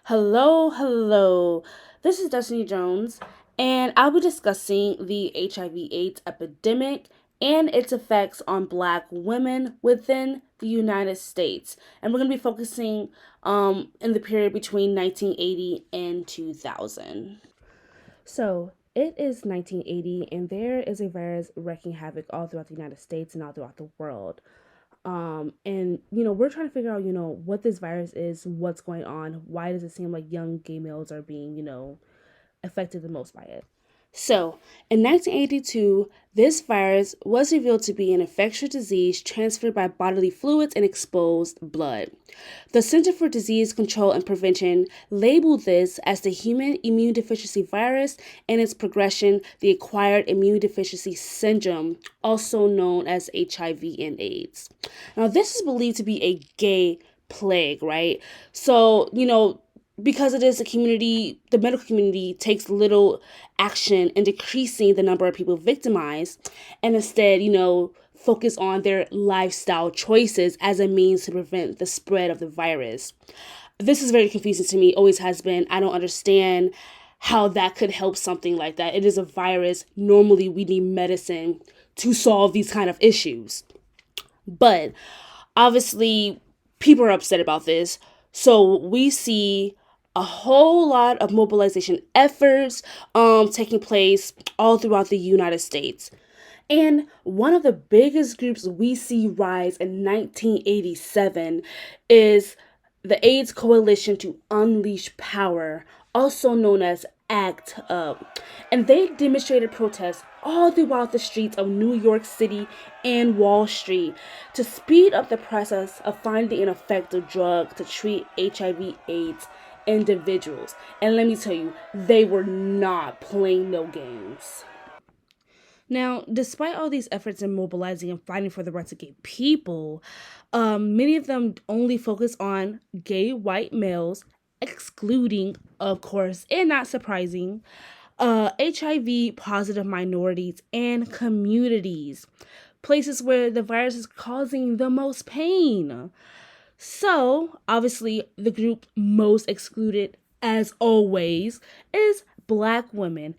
Hello, hello. This is Destiny Jones, and I'll be discussing the HIV/AIDS epidemic and its effects on Black women within the United States. And we're going to be focusing in the period between 1980 and 2000. So, it is 1980, and there is a virus wreaking havoc all throughout the United States and all throughout the world. And we're trying to figure out, what this virus is, what's going on, why does it seem like young gay males are being, affected the most by it. So, in 1982, this virus was revealed to be an infectious disease transferred by bodily fluids and exposed blood. The Center for Disease Control and Prevention labeled this as the human immune deficiency virus and its progression, the acquired immune deficiency syndrome, also known as HIV and AIDS. Now, this is believed to be a gay plague, right? So, because it is a community, the medical community takes little action in decreasing the number of people victimized and instead, focus on their lifestyle choices as a means to prevent the spread of the virus. This is very confusing to me, always has been. I don't understand how that could help something like that. It is a virus. Normally, we need medicine to solve these kind of issues. But obviously, people are upset about this. So we see a whole lot of mobilization efforts taking place all throughout the United States. And one of the biggest groups we see rise in 1987 is the AIDS Coalition to Unleash Power, also known as ACT UP. And they demonstrated protests all throughout the streets of New York City and Wall Street to speed up the process of finding an effective drug to treat HIV/AIDS individuals. And let me tell you, they were not playing no games. Now, despite all these efforts in mobilizing and fighting for the rights of gay people, many of them only focus on gay white males, excluding, of course, and not surprising, HIV positive minorities and communities, places where the virus is causing the most pain. So, obviously, the group most excluded, as always, is Black women,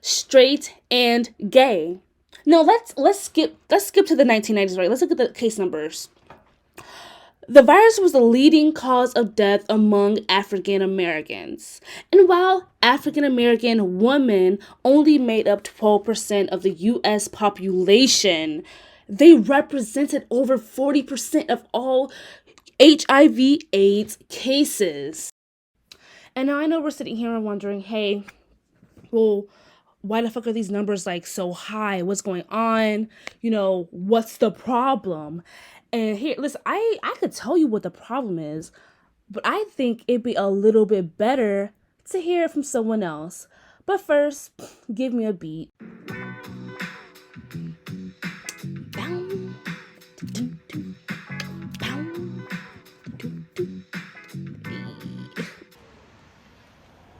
straight and gay. No, let's skip to the 1990s, right? Let's look at the case numbers. The virus was the leading cause of death among African Americans. And while African American women only made up 12% of the US population, they represented over 40% of all HIV/AIDS cases. And now I know we're sitting here and wondering, hey, well, why the fuck are these numbers like so high? What's going on? What's the problem? And here, listen, I could tell you what the problem is, but I think it'd be a little bit better to hear it from someone else. But first, give me a beat.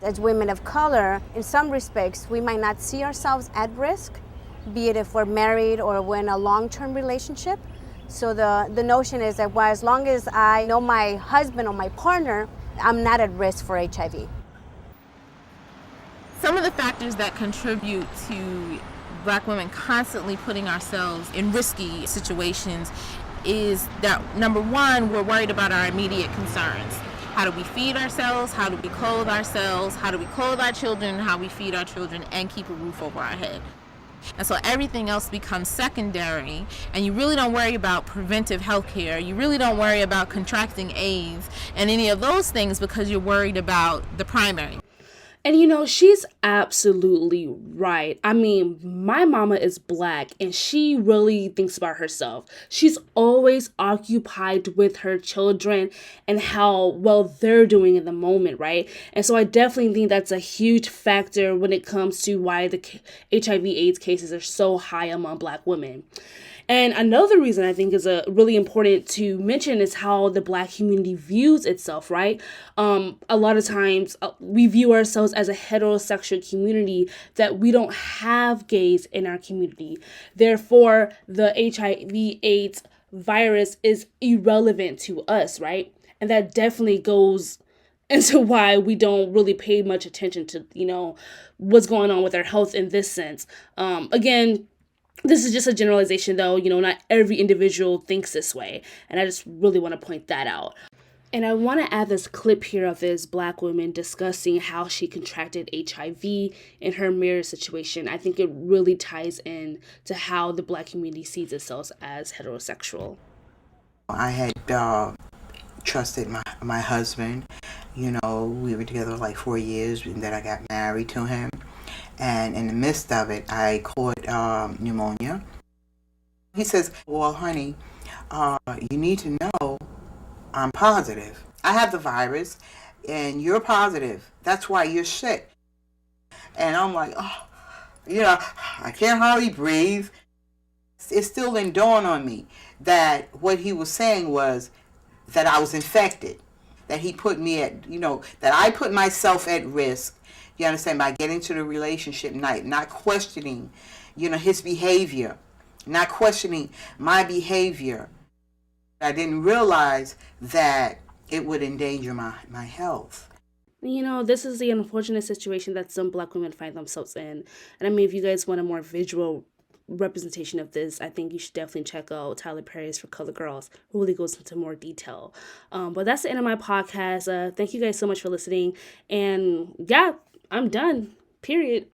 As women of color, in some respects, we might not see ourselves at risk, be it if we're married or we're in a long-term relationship. So the notion is that, well, as long as I know my husband or my partner, I'm not at risk for HIV. Some of the factors that contribute to Black women constantly putting ourselves in risky situations is that, number one, we're worried about our immediate concerns. How do we feed ourselves? How do we clothe ourselves? How do we clothe our children? How we feed our children and keep a roof over our head? And so everything else becomes secondary, and you really don't worry about preventive health care. You really don't worry about contracting AIDS and any of those things because you're worried about the primary. And she's absolutely right. I mean, my mama is Black and she really thinks about herself. She's always occupied with her children and how well they're doing in the moment, right? And so I definitely think that's a huge factor when it comes to why the HIV/AIDS cases are so high among Black women. And another reason I think is really important to mention is how the Black community views itself, right? A lot of times we view ourselves as a heterosexual community, that we don't have gays in our community. Therefore, the HIV/AIDS virus is irrelevant to us, right? And that definitely goes into why we don't really pay much attention to, what's going on with our health in this sense. Again, this is just a generalization though, not every individual thinks this way. And I just really want to point that out. And I want to add this clip here of this black woman discussing how she contracted HIV in her marriage situation. I think it really ties in to how the black community sees itself as heterosexual. I had trusted my husband. We were together like 4 years, and then I got married to him. And in the midst of it, I caught pneumonia. He says, well, honey, you need to know I'm positive. I have the virus, and you're positive. That's why you're sick. And I'm like, oh, I can't hardly breathe. It still didn't dawn on me that what he was saying was that I was infected, that he put me at, that I put myself at risk, you understand, by getting to the relationship night, not questioning, his behavior, not questioning my behavior. I didn't realize that it would endanger my health. This is the unfortunate situation that some black women find themselves in. And I mean, if you guys want a more visual representation of this, I think you should definitely check out Tyler Perry's For Color Girls, who really goes into more detail. But that's the end of my podcast. Thank you guys so much for listening. And yeah, I'm done. Period.